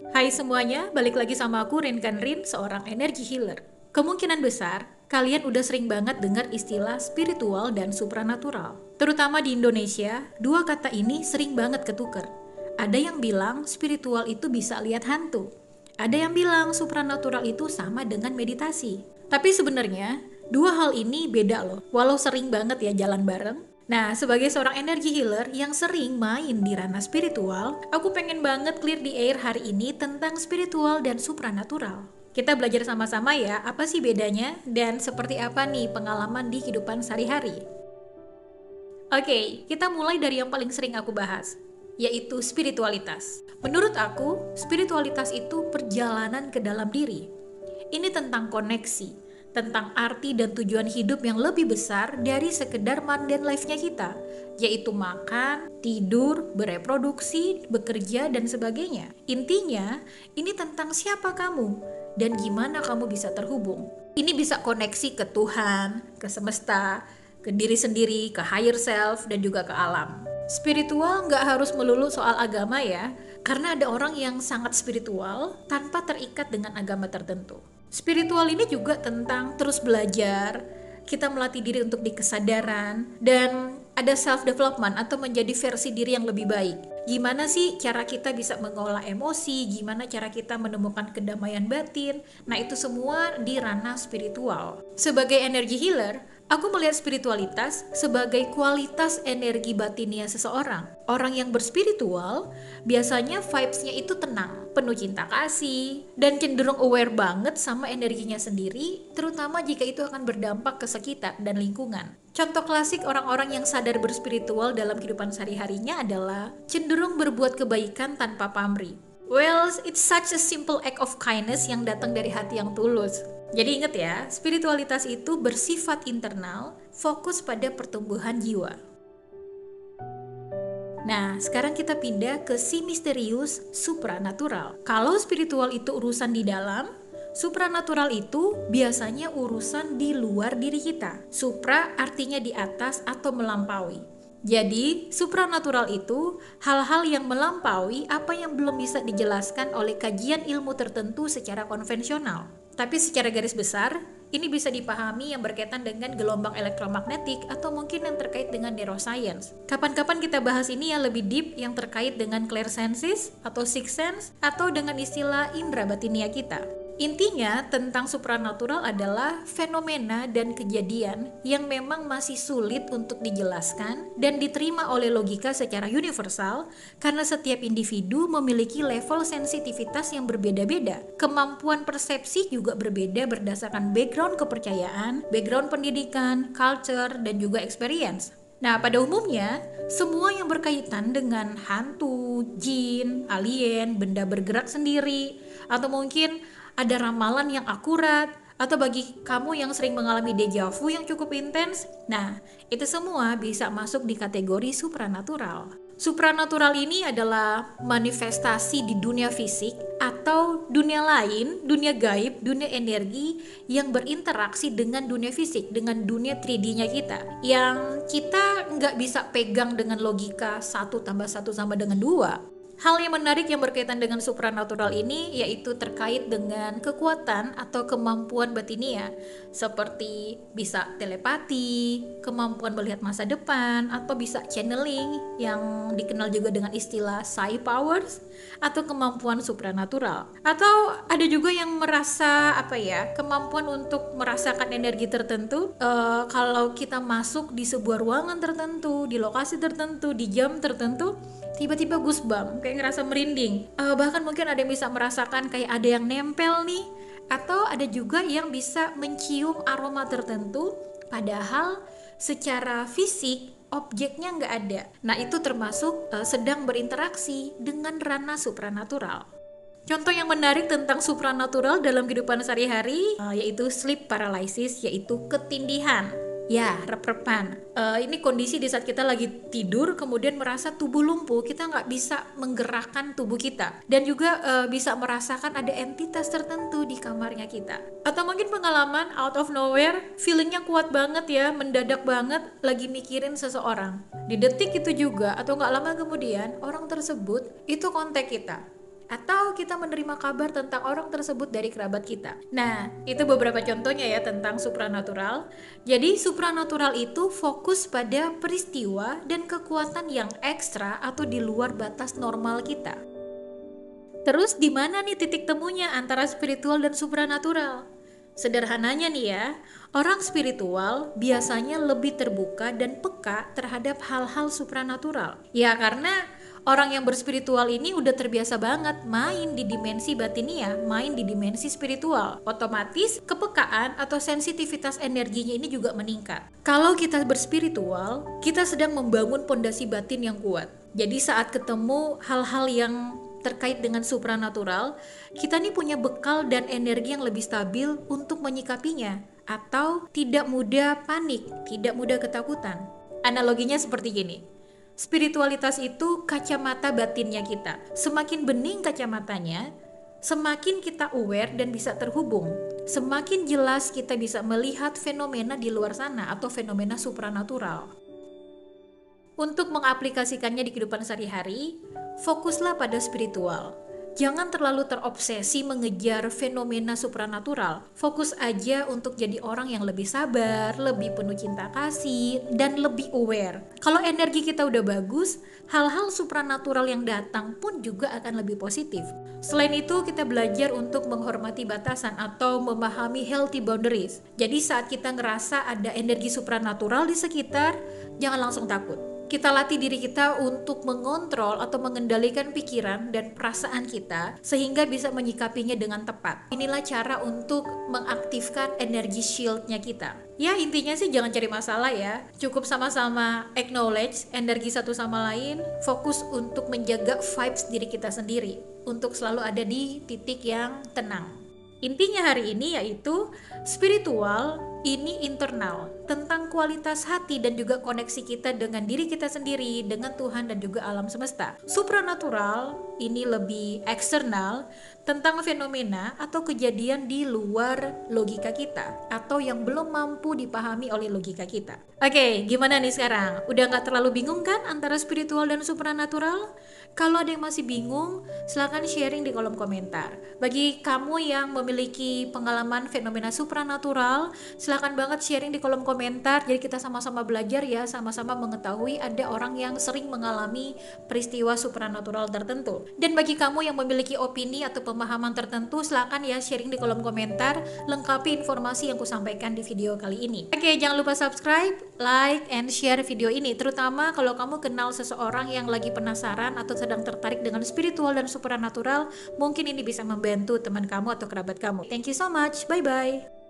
Hai semuanya, balik lagi sama aku Rin, seorang energy healer. Kemungkinan besar, kalian udah sering banget dengar istilah spiritual dan supranatural. Terutama di Indonesia, dua kata ini sering banget ketuker. Ada yang bilang spiritual itu bisa lihat hantu. Ada yang bilang supranatural itu sama dengan meditasi. Tapi sebenarnya, dua hal ini beda loh. Walau sering banget ya jalan bareng, nah, sebagai seorang energy healer yang sering main di ranah spiritual, aku pengen banget clear di air hari ini tentang spiritual dan supranatural. Kita belajar sama-sama ya, apa sih bedanya dan seperti apa nih pengalaman di kehidupan sehari-hari. Oke, kita mulai dari yang paling sering aku bahas, yaitu spiritualitas. Menurut aku, spiritualitas itu perjalanan ke dalam diri. Ini tentang koneksi, tentang arti dan tujuan hidup yang lebih besar dari sekedar mundane life-nya kita, yaitu makan, tidur, bereproduksi, bekerja, dan sebagainya. Intinya, ini tentang siapa kamu dan gimana kamu bisa terhubung. Ini bisa koneksi ke Tuhan, ke semesta, ke diri sendiri, ke higher self, dan juga ke alam. Spiritual nggak harus melulu soal agama ya, karena ada orang yang sangat spiritual tanpa terikat dengan agama tertentu. Spiritual ini juga tentang terus belajar, kita melatih diri untuk di kesadaran, dan ada self development atau menjadi versi diri yang lebih baik. Gimana sih cara kita bisa mengolah emosi, gimana cara kita menemukan kedamaian batin. Nah, itu semua di ranah spiritual. Sebagai energy healer, aku melihat spiritualitas sebagai kualitas energi batinnya seseorang. Orang yang berspiritual biasanya vibes-nya itu tenang, penuh cinta kasih, dan cenderung aware banget sama energinya sendiri, terutama jika itu akan berdampak ke sekitar dan lingkungan. Contoh klasik orang-orang yang sadar berspiritual dalam kehidupan sehari-harinya adalah cenderung berbuat kebaikan tanpa pamrih. Well, it's such a simple act of kindness yang datang dari hati yang tulus. Jadi ingat ya, spiritualitas itu bersifat internal, fokus pada pertumbuhan jiwa. Nah, sekarang kita pindah ke si misterius supranatural. Kalau spiritual itu urusan di dalam, supranatural itu biasanya urusan di luar diri kita. Supra artinya di atas atau melampaui. Jadi, supranatural itu hal-hal yang melampaui apa yang belum bisa dijelaskan oleh kajian ilmu tertentu secara konvensional. Tapi secara garis besar, ini bisa dipahami yang berkaitan dengan gelombang elektromagnetik atau mungkin yang terkait dengan neuroscience. Kapan-kapan kita bahas ini yang lebih deep yang terkait dengan clairsenses atau sixth sense atau dengan istilah indera batinia kita. Intinya tentang supranatural adalah fenomena dan kejadian yang memang masih sulit untuk dijelaskan dan diterima oleh logika secara universal karena setiap individu memiliki level sensitivitas yang berbeda-beda. Kemampuan persepsi juga berbeda berdasarkan background kepercayaan, background pendidikan, culture, dan juga experience. Nah, pada umumnya, semua yang berkaitan dengan hantu, jin, alien, benda bergerak sendiri, atau mungkin ada ramalan yang akurat, atau bagi kamu yang sering mengalami deja vu yang cukup intens, nah, itu semua bisa masuk di kategori supranatural. Supranatural ini adalah manifestasi di dunia fisik atau dunia lain, dunia gaib, dunia energi yang berinteraksi dengan dunia fisik, dengan dunia 3D-nya kita. Yang kita nggak bisa pegang dengan logika 1 tambah 1 sama dengan 2. Hal yang menarik yang berkaitan dengan supranatural ini yaitu terkait dengan kekuatan atau kemampuan batinia seperti bisa telepati, kemampuan melihat masa depan, atau bisa channeling yang dikenal juga dengan istilah psi powers atau kemampuan supranatural. Atau ada juga yang merasa kemampuan untuk merasakan energi tertentu kalau kita masuk di sebuah ruangan tertentu, di lokasi tertentu, di jam tertentu, tiba-tiba goosebump, kayak ngerasa merinding. Bahkan mungkin ada yang bisa merasakan kayak ada yang nempel nih, atau ada juga yang bisa mencium aroma tertentu, padahal secara fisik objeknya nggak ada. Nah, itu termasuk sedang berinteraksi dengan ranah supranatural. Contoh yang menarik tentang supranatural dalam kehidupan sehari-hari yaitu sleep paralysis, yaitu ketindihan. Ya, rep-repan. Ini kondisi di saat kita lagi tidur kemudian merasa tubuh lumpuh, kita nggak bisa menggerakkan tubuh kita, dan juga bisa merasakan ada entitas tertentu di kamarnya kita. Atau mungkin pengalaman out of nowhere, feelingnya kuat banget ya, mendadak banget lagi mikirin seseorang. Di detik itu juga atau nggak lama kemudian orang tersebut itu kontak kita. atau kita menerima kabar tentang orang tersebut dari kerabat kita. Nah, itu beberapa contohnya ya tentang supranatural. Jadi supranatural itu fokus pada peristiwa dan kekuatan yang ekstra atau di luar batas normal kita. Terus di mana nih titik temunya antara spiritual dan supranatural? Sederhananya nih ya, orang spiritual biasanya lebih terbuka dan peka terhadap hal-hal supranatural. Ya karena orang yang berspiritual ini udah terbiasa banget main di dimensi batinia, main di dimensi spiritual. Otomatis kepekaan atau sensitivitas energinya ini juga meningkat. Kalau kita berspiritual, kita sedang membangun pondasi batin yang kuat. Jadi saat ketemu hal-hal yang terkait dengan supranatural, kita nih punya bekal dan energi yang lebih stabil untuk menyikapinya atau tidak mudah panik, tidak mudah ketakutan. Analoginya seperti gini. Spiritualitas itu kacamata batinnya kita. Semakin bening kacamatanya, semakin kita aware dan bisa terhubung. Semakin jelas kita bisa melihat fenomena di luar sana atau fenomena supranatural. Untuk mengaplikasikannya di kehidupan sehari-hari, fokuslah pada spiritual. Jangan terlalu terobsesi mengejar fenomena supranatural. Fokus aja untuk jadi orang yang lebih sabar, lebih penuh cinta kasih, dan lebih aware. Kalau energi kita udah bagus, hal-hal supranatural yang datang pun juga akan lebih positif. Selain itu, kita belajar untuk menghormati batasan atau memahami healthy boundaries. Jadi saat kita ngerasa ada energi supranatural di sekitar, jangan langsung takut. Kita latih diri kita untuk mengontrol atau mengendalikan pikiran dan perasaan kita sehingga bisa menyikapinya dengan tepat. Inilah cara untuk mengaktifkan energi shield-nya kita. Ya intinya sih jangan cari masalah ya. Cukup sama-sama acknowledge energi satu sama lain, fokus untuk menjaga vibes diri kita sendiri untuk selalu ada di titik yang tenang. Intinya hari ini yaitu spiritual ini internal, tentang kualitas hati dan juga koneksi kita dengan diri kita sendiri, dengan Tuhan dan juga alam semesta. Supranatural ini lebih eksternal, tentang fenomena atau kejadian di luar logika kita atau yang belum mampu dipahami oleh logika kita. Oke, gimana nih sekarang? Udah gak terlalu bingung kan antara spiritual dan supranatural? Kalau ada yang masih bingung, silahkan sharing di kolom komentar. Bagi kamu yang memiliki pengalaman fenomena supranatural, silahkan banget sharing di kolom komentar. Jadi kita sama-sama belajar ya, sama-sama mengetahui ada orang yang sering mengalami peristiwa supranatural tertentu. Dan bagi kamu yang memiliki opini atau pemahaman tertentu, silahkan ya sharing di kolom komentar, lengkapi informasi yang kusampaikan di video kali ini. Oke, jangan lupa subscribe, like, and share video ini, terutama kalau kamu kenal seseorang yang lagi penasaran atau sedang tertarik dengan spiritual dan supranatural, mungkin ini bisa membantu teman kamu atau kerabat kamu. Thank you so much, bye-bye.